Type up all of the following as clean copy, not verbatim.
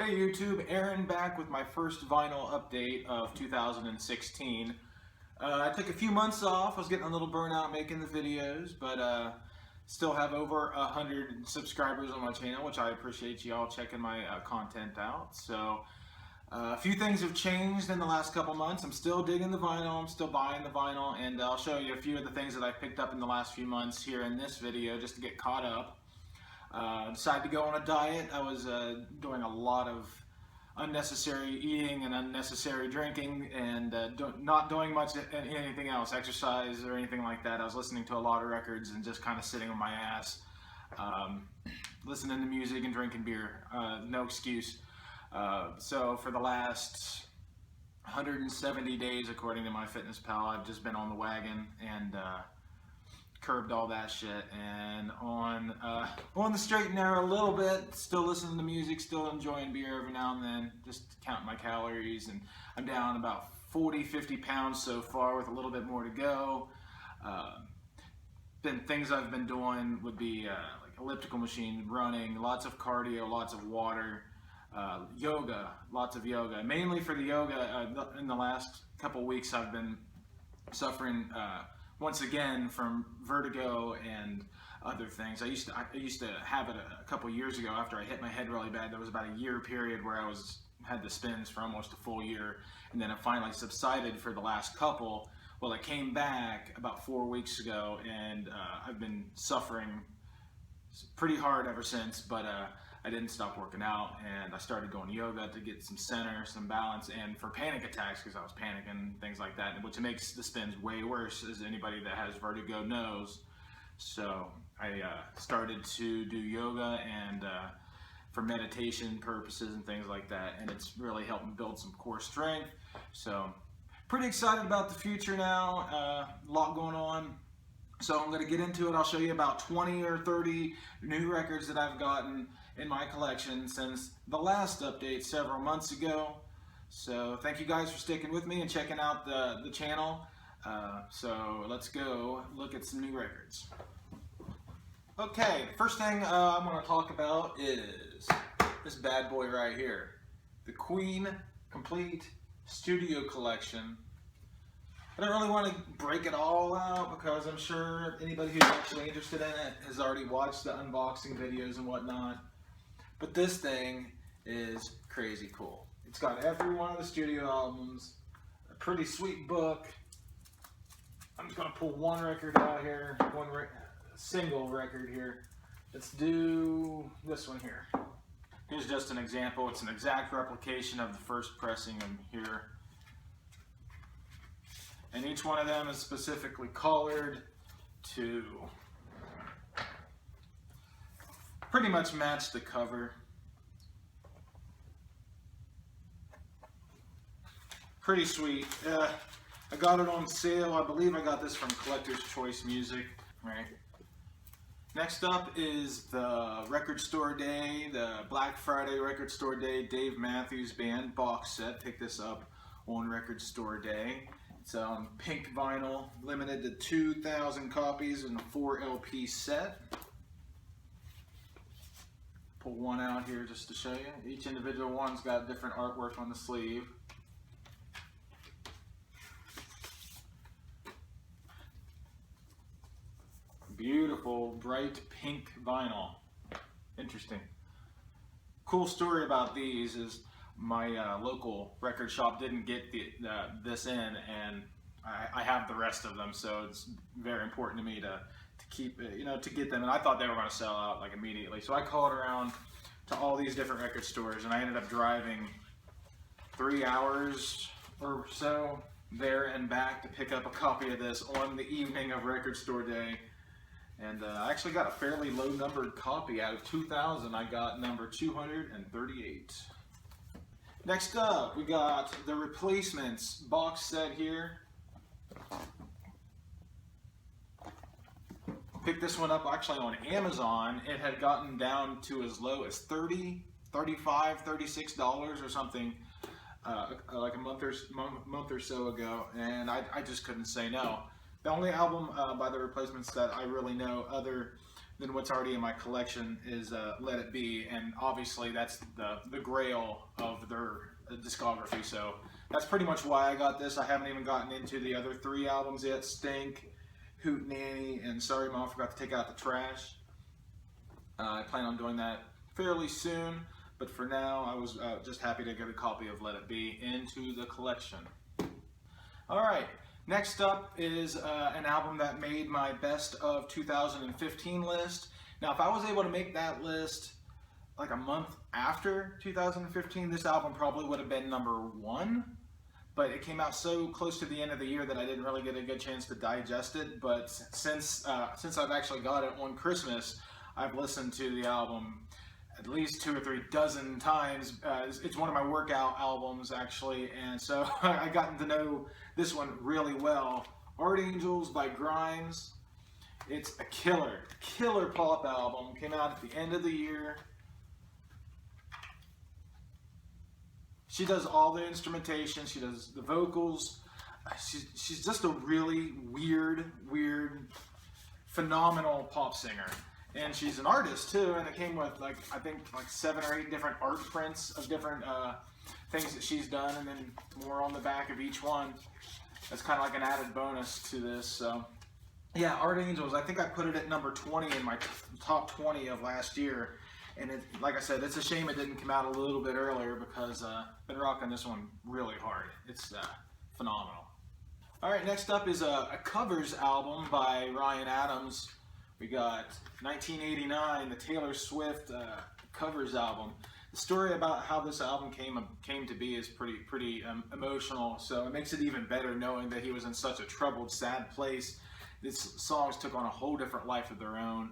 Hey YouTube, Aaron back with my first vinyl update of 2016. I took a few months off. I was getting a little burnout making the videos, but still have over 100 subscribers on my channel, which I appreciate y'all checking my content out. So a few things have changed in the last couple months. I'm still digging the vinyl, I'm still buying the vinyl, and I'll show you a few of the things that I picked up in the last few months here in this video just to get caught up. Decided to go on a diet. I was doing a lot of unnecessary eating and unnecessary drinking and not doing much anything else, exercise or anything like that. I was listening to a lot of records and just kind of sitting on my ass, listening to music and drinking beer. No excuse. So for the last 170 days, according to MyFitnessPal, I've just been on the wagon and curbed all that shit and on the straight and narrow a little bit, still listening to music, still enjoying beer every now and then, just counting my calories, and I'm down about 40-50 pounds so far with a little bit more to go. Then things I've been doing would be like elliptical machine, running, lots of cardio, lots of water, yoga, lots of yoga. Mainly for the yoga, in the last couple weeks I've been suffering once again from vertigo and other things. I used to have it a couple years ago after I hit my head really bad. There was about a year period where I had the spins for almost a full year, and then it finally subsided for the last couple. Well, it came back about 4 weeks ago, and I've been suffering pretty hard ever since, but I didn't stop working out, and I started going to yoga to get some center, some balance, and for panic attacks, because I was panicking, things like that, which makes the spins way worse, as anybody that has vertigo knows. So I started to do yoga and for meditation purposes and things like that, and it's really helped me build some core strength. So pretty excited about the future now. A lot going on. So I'm going to get into it. I'll show you about 20 or 30 new records that I've gotten in my collection since the last update several months ago. So thank you guys for sticking with me and checking out the channel. So let's go look at some new records. Okay, first thing I'm going to talk about is this bad boy right here. The Queen Complete Studio Collection. I don't really want to break it all out because I'm sure anybody who's actually interested in it has already watched the unboxing videos and whatnot. But this thing is crazy cool. It's got every one of the studio albums, a pretty sweet book. I'm just going to pull one record out here, single record here. Let's do this one here. Here's just an example. It's an exact replication of the first pressing here. And each one of them is specifically colored to pretty much match the cover. Pretty sweet. I got it on sale. I believe I got this from Collector's Choice Music. Right. Next up is the Record Store Day, the Black Friday Record Store Day Dave Matthews Band box set. Picked this up on Record Store Day. It's pink vinyl, limited to 2,000 copies in a 4 LP set. Pull one out here just to show you. Each individual one's got different artwork on the sleeve. Beautiful, bright pink vinyl. Interesting. Cool story about these is my local record shop didn't get this in, and I have the rest of them, so it's very important to me to keep, to get them. And I thought they were going to sell out like immediately, so I called around to all these different record stores, and I ended up driving 3 hours or so there and back to pick up a copy of this on the evening of Record Store Day. And I actually got a fairly low numbered copy. Out of 2,000, I got number 238. Next up, we got the Replacements box set here. Picked this one up actually on Amazon. It had gotten down to as low as $30, $35, $36 or something like a month or so ago, and I just couldn't say no. The only album by the Replacements that I really know other than what's already in my collection is Let It Be, and obviously that's the grail of their discography. So that's pretty much why I got this. I haven't even gotten into the other 3 albums yet: Stink, Hoot Nanny, and Sorry Mom Forgot to Take Out the Trash. I plan on doing that fairly soon, but for now I was just happy to get a copy of Let It Be into the collection. Alright, next up is an album that made my best of 2015 list. Now if I was able to make that list like a month after 2015, this album probably would have been number 1. But it came out so close to the end of the year that I didn't really get a good chance to digest it. But since I've actually got it on Christmas, I've listened to the album at least 2 or 3 dozen times. It's one of my workout albums, actually, and so I gotten to know this one really well. Art Angels by Grimes. It's a killer pop album. Came out at the end of the year. She does all the instrumentation. She does the vocals. She's just a really weird, phenomenal pop singer. And she's an artist too, and it came with I think 7 or 8 different art prints of different things that she's done, and then more on the back of each one. That's kind of like an added bonus to this. So yeah, Art Angels, I think I put it at number 20 in my top 20 of last year. And like I said, it's a shame it didn't come out a little bit earlier, because I've been rocking this one really hard. It's phenomenal. Alright, next up is a covers album by Ryan Adams. We got 1989, the Taylor Swift covers album. The story about how this album came to be is pretty emotional, so it makes it even better knowing that he was in such a troubled, sad place. These songs took on a whole different life of their own.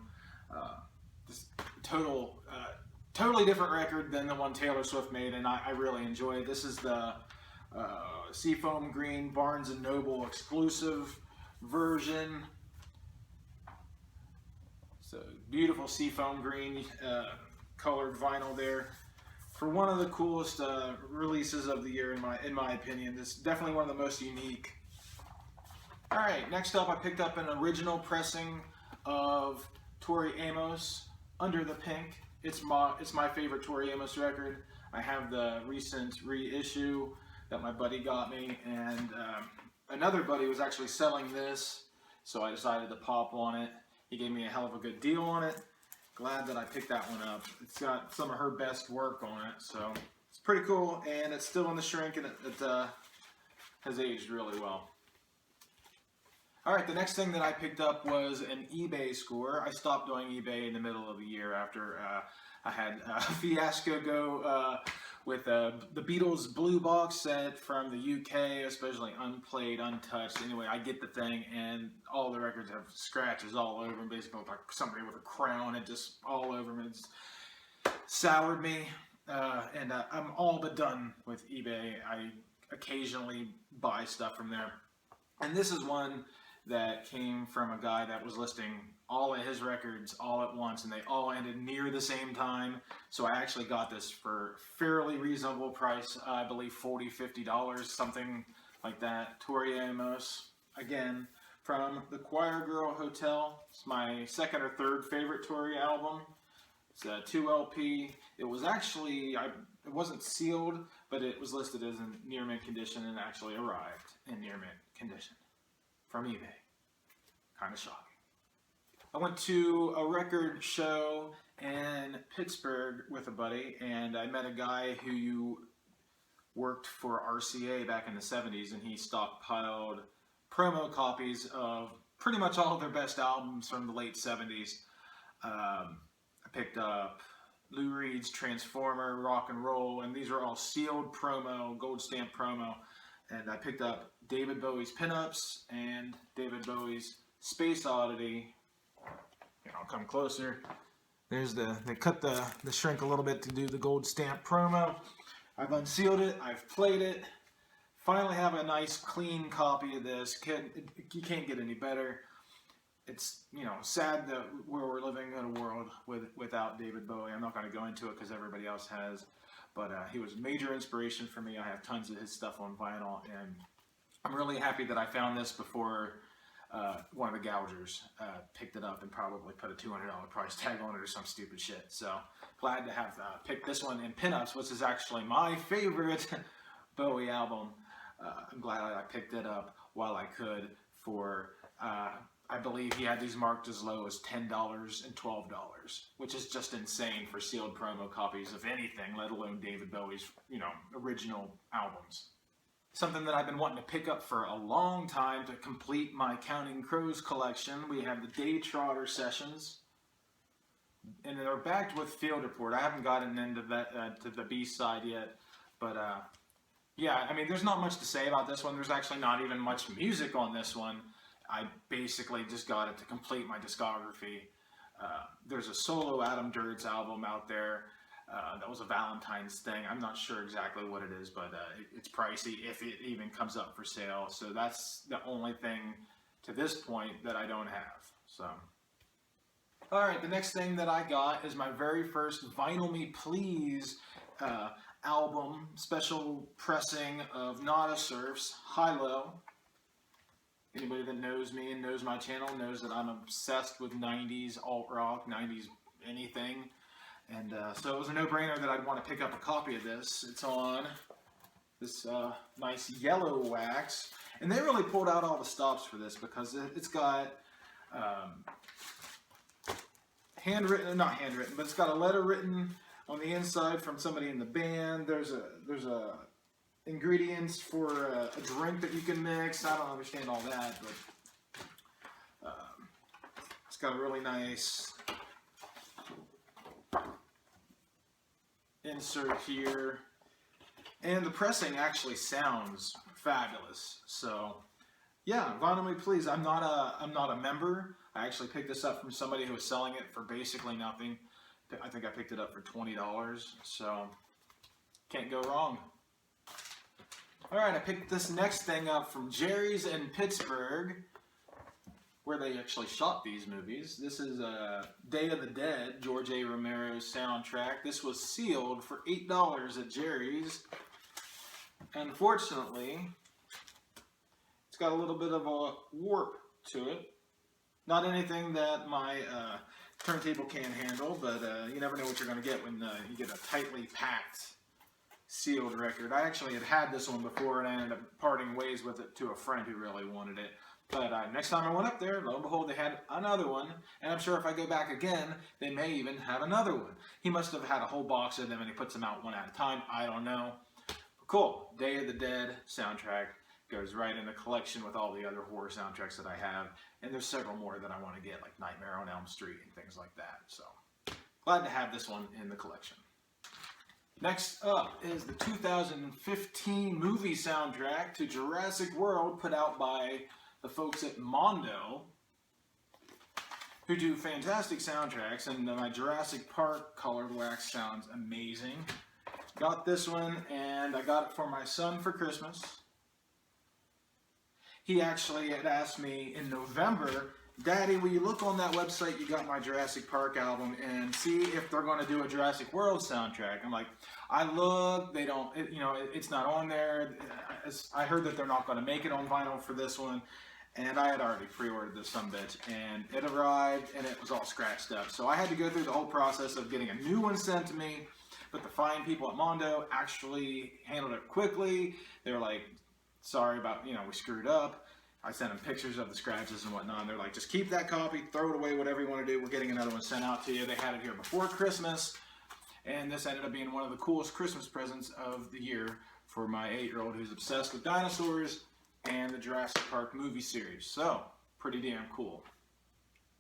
This totally different record than the one Taylor Swift made, and I really enjoy it. This is the Seafoam Green Barnes & Noble exclusive version. So beautiful seafoam green colored vinyl there. For one of the coolest releases of the year in my opinion. This is definitely one of the most unique. Alright, next up I picked up an original pressing of Tori Amos, Under the Pink. It's my favorite Tori Amos record. I have the recent reissue that my buddy got me, and another buddy was actually selling this, so I decided to pop on it. He gave me a hell of a good deal on it. Glad that I picked that one up. It's got some of her best work on it, so it's pretty cool, and it's still in the shrink, and it has aged really well. Alright, the next thing that I picked up was an eBay score. I stopped doing eBay in the middle of the year after I had a fiasco go with the Beatles Blue Box set from the UK, especially unplayed, untouched. Anyway, I get the thing, and all the records have scratches all over them, basically like somebody with a crown, it just all over them. It's soured me, and I'm all but done with eBay. I occasionally buy stuff from there, and this is one that came from a guy that was listing all of his records all at once, and they all ended near the same time. So I actually got this for fairly reasonable price. I believe $40, $50, something like that. Tori Amos, again, from the Choir Girl Hotel. It's my second or third favorite Tori album. It's a 2 LP. It was actually, it wasn't sealed, but it was listed as in near mint condition, and actually arrived in near mint condition from eBay. Kind of shocking. I went to a record show in Pittsburgh with a buddy, and I met a guy who worked for RCA back in the 70s, and he stockpiled promo copies of pretty much all of their best albums from the late 70s. I picked up Lou Reed's Transformer, Rock and Roll, and these are all sealed promo, gold stamp promo. And I picked up David Bowie's Pinups and David Bowie's Space Oddity. Here, I'll come closer. There's they cut the shrink a little bit to do the gold stamp promo. I've unsealed it, I've played it. Finally have a nice clean copy of this. You can't get any better. It's, you know, sad that we're living in a world without David Bowie. I'm not going to go into it because everybody else has. But he was a major inspiration for me. I have tons of his stuff on vinyl, and I'm really happy that I found this before one of the gougers picked it up and probably put a $200 price tag on it or some stupid shit. So glad to have picked this one in Pinups, which is actually my favorite Bowie album. I'm glad I picked it up while I could for, I believe he had these marked as low as $10 and $12, which is just insane for sealed promo copies of anything, let alone David Bowie's, you know, original albums. Something that I've been wanting to pick up for a long time to complete my Counting Crows collection. We have the Day Trotter Sessions, and they're backed with Field Report. I haven't gotten into that to the B side yet, but yeah, I mean, there's not much to say about this one. There's actually not even much music on this one. I basically just got it to complete my discography. There's a solo Adam Duritz album out there. That was a Valentine's thing. I'm not sure exactly what it is, but it's pricey if it even comes up for sale. So that's the only thing to this point that I don't have. So, all right, the next thing that I got is my very first Vinyl Me Please album, special pressing of Nada Surf's High Low. Anybody that knows me and knows my channel knows that I'm obsessed with 90s alt-rock, 90s anything. And so it was a no-brainer that I'd want to pick up a copy of this. It's on this nice yellow wax. And they really pulled out all the stops for this because it's got handwritten, not handwritten, but it's got a letter written on the inside from somebody in the band. There's a ingredients for a drink that you can mix. I don't understand all that, but it's got a really nice insert here, and the pressing actually sounds fabulous. So yeah, Vinyl Me Please. I'm not a member. I actually picked this up from somebody who was selling it for basically nothing. I think I picked it up for $20, so can't go wrong. Alright, I picked this next thing up from Jerry's in Pittsburgh, where they actually shot these movies. This is Day of the Dead, George A. Romero's soundtrack. This was sealed for $8 at Jerry's. Unfortunately, it's got a little bit of a warp to it. Not anything that my turntable can handle, but you never know what you're going to get when you get a tightly packed sealed record. I actually had this one before, and I ended up parting ways with it to a friend who really wanted it. But next time I went up there, lo and behold, they had another one. And I'm sure if I go back again, they may even have another one. He must have had a whole box of them, and he puts them out one at a time. I don't know. But cool. Day of the Dead soundtrack goes right in the collection with all the other horror soundtracks that I have. And there's several more that I want to get, like Nightmare on Elm Street and things like that. So glad to have this one in the collection. Next up is the 2015 movie soundtrack to Jurassic World, put out by the folks at Mondo, who do fantastic soundtracks, and my Jurassic Park colored wax sounds amazing. Got this one, and I got it for my son for Christmas. He actually had asked me in November, Daddy, will you look on that website you got my Jurassic Park album and see if they're going to do a Jurassic World soundtrack? I'm like, I looked, they don't, it's not on there. I heard that they're not going to make it on vinyl for this one, and I had already pre-ordered this sumbitch, and it arrived, and it was all scratched up. So I had to go through the whole process of getting a new one sent to me, but the fine people at Mondo actually handled it quickly. They were like, sorry about, we screwed up. I sent them pictures of the scratches and whatnot, and they're like, just keep that copy, throw it away, whatever you want to do. We're getting another one sent out to you. They had it here before Christmas, and this ended up being one of the coolest Christmas presents of the year for my 8-year-old who's obsessed with dinosaurs and the Jurassic Park movie series. So, pretty damn cool.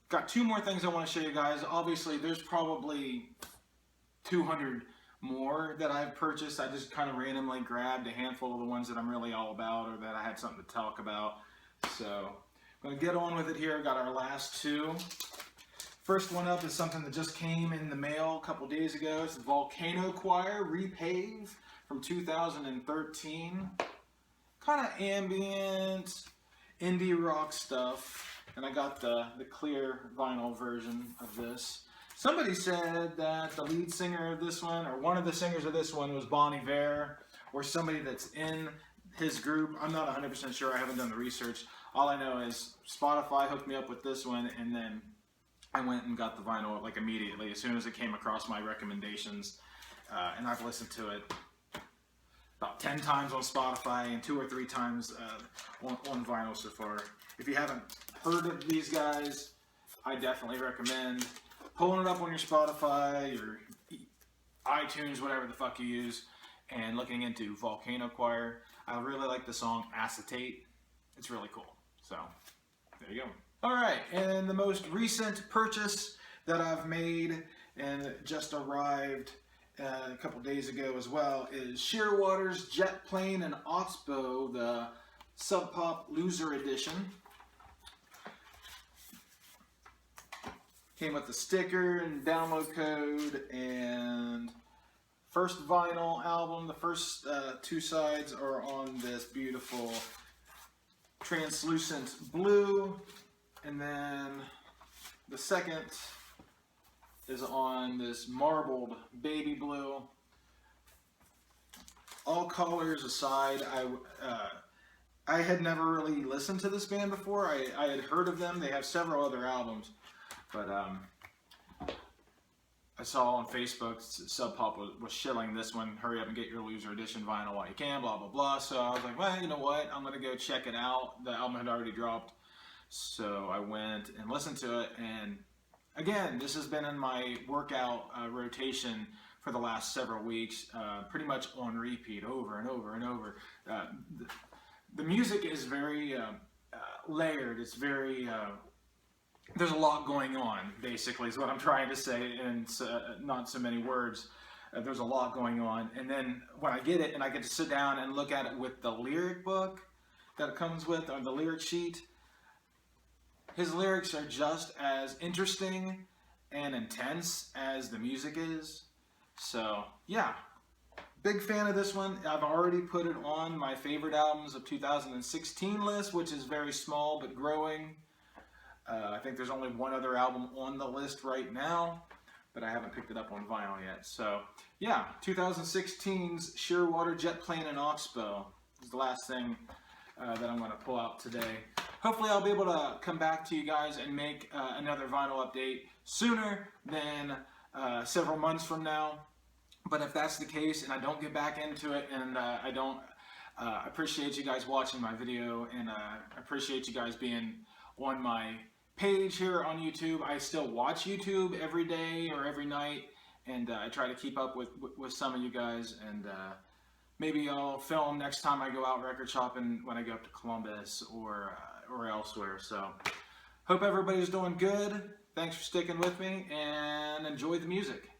Got two more things I want to show you guys. Obviously, there's probably 200 more that I've purchased. I just kind of randomly grabbed a handful of the ones that I'm really all about or that I had something to talk about. So, I'm going to get on with it here. Got our last two. First one up is something that just came in the mail a couple days ago. It's the Volcano Choir Repave from 2013. Kind of ambient, indie rock stuff. And I got the clear vinyl version of this. Somebody said that the lead singer of this one, or one of the singers of this one, was Bon Iver, or somebody that's in his group. I'm not 100% sure. I haven't done the research. All I know is Spotify hooked me up with this one, and then I went and got the vinyl like immediately as soon as it came across my recommendations, and I've listened to it about 10 times on Spotify and 2 or 3 times on vinyl so far. If you haven't heard of these guys, I definitely recommend pulling it up on your Spotify, your iTunes, whatever the fuck you use, and looking into Volcano Choir. I really like the song Acetate. It's really cool. So, there you go. Alright, and the most recent purchase that I've made and just arrived a couple days ago as well is Shearwater's Jet Plane and Oxbow, the Sub Pop Loser Edition. Came with the sticker and download code and first vinyl album. The first 2 sides are on this beautiful translucent blue, and then the second is on this marbled baby blue. All colors aside, I had never really listened to this band before. I had heard of them. They have several other albums, but I saw on Facebook Sub Pop was shilling this one. Hurry up and get your Loser Edition vinyl while you can, blah blah blah. So I was like, well, you know what, I'm gonna go check it out. The album had already dropped, so I went and listened to it. And again, this has been in my workout rotation for the last several weeks, pretty much on repeat, over and over and over. The music is very layered. It's very there's a lot going on, basically, is what I'm trying to say, and not so many words. There's a lot going on, and then when I get it and I get to sit down and look at it with the lyric book that it comes with, or the lyric sheet, his lyrics are just as interesting and intense as the music is. So, yeah, big fan of this one. I've already put it on my favorite albums of 2016 list, which is very small but growing. I think there's only one other album on the list right now, but I haven't picked it up on vinyl yet. So, yeah, 2016's Shearwater, Jet Plane, and Oxbow is the last thing that I'm going to pull out today. Hopefully I'll be able to come back to you guys and make another vinyl update sooner than several months from now. But if that's the case and I don't get back into it and I don't appreciate you guys watching my video, and appreciate you guys being on my page here on YouTube. I still watch YouTube every day or every night, and I try to keep up with some of you guys, and maybe I'll film next time I go out record shopping when I go up to Columbus or elsewhere. So hope everybody's doing good. Thanks for sticking with me, and enjoy the music.